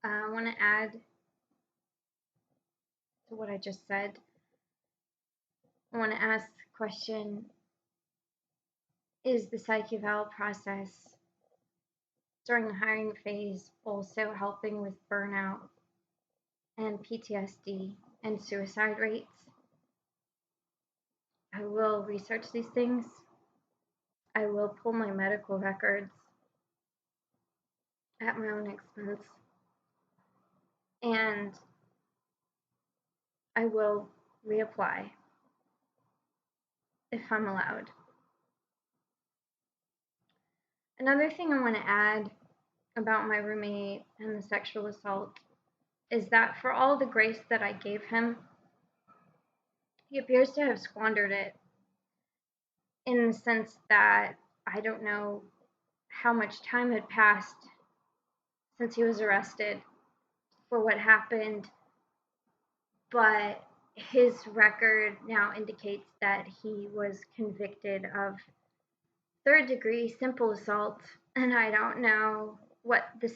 I want to add to what I just said. I want to ask the question, is the psych eval process during the hiring phase also helping with burnout and PTSD and suicide rates? I will research these things. I will pull my medical records at my own expense. And I will reapply if I'm allowed. Another thing I want to add about my roommate and the sexual assault is that for all the grace that I gave him, he appears to have squandered it, in the sense that I don't know how much time had passed since he was arrested for what happened, but his record now indicates that he was convicted of third-degree simple assault, and I don't know what this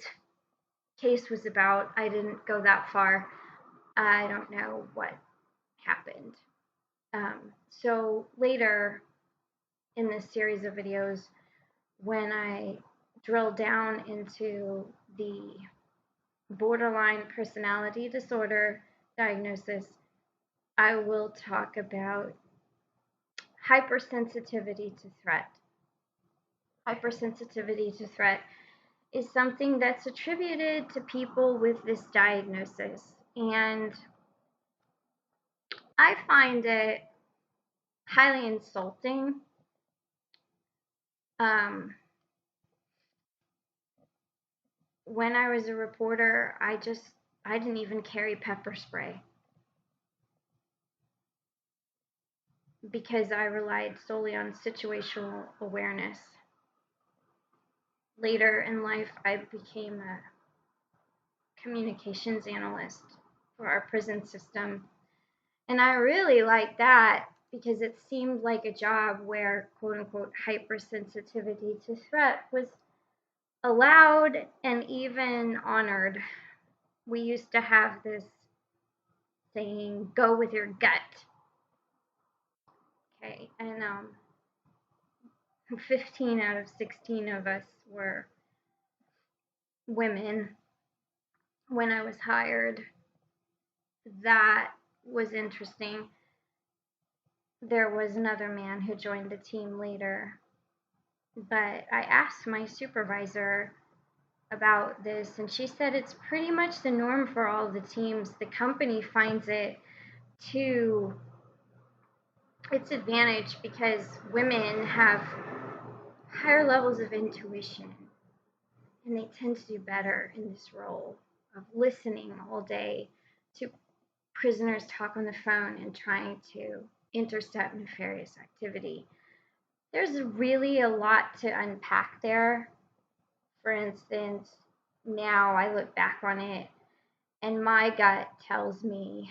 case was about. I didn't go that far. I don't know what happened. So later in this series of videos, when I drill down into the borderline personality disorder diagnosis, I will talk about hypersensitivity to threat. Hypersensitivity to threat is something that's attributed to people with this diagnosis, and I find it highly insulting. When I was a reporter, I didn't even carry pepper spray because I relied solely on situational awareness. Later in life, I became a communications analyst for our prison system, and I really liked that because it seemed like a job where, quote unquote, hypersensitivity to threat was allowed and even honored. We used to have this saying, go with your gut. Okay, and 15 out of 16 of us were women when I was hired. That was interesting. There was another man who joined the team later, but I asked my supervisor about this, and she said it's pretty much the norm for all the teams. The company finds it to its advantage because women have higher levels of intuition, and they tend to do better in this role of listening all day to prisoners talk on the phone and trying to intercept nefarious activity. There's really a lot to unpack there. For instance, now I look back on it and my gut tells me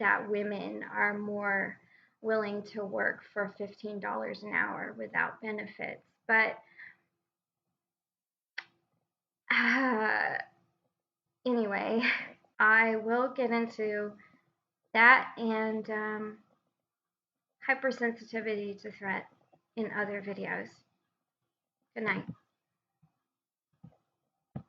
that women are more willing to work for $15 an hour without benefits. But anyway, I will get into that and hypersensitivity to threat in other videos. Good night.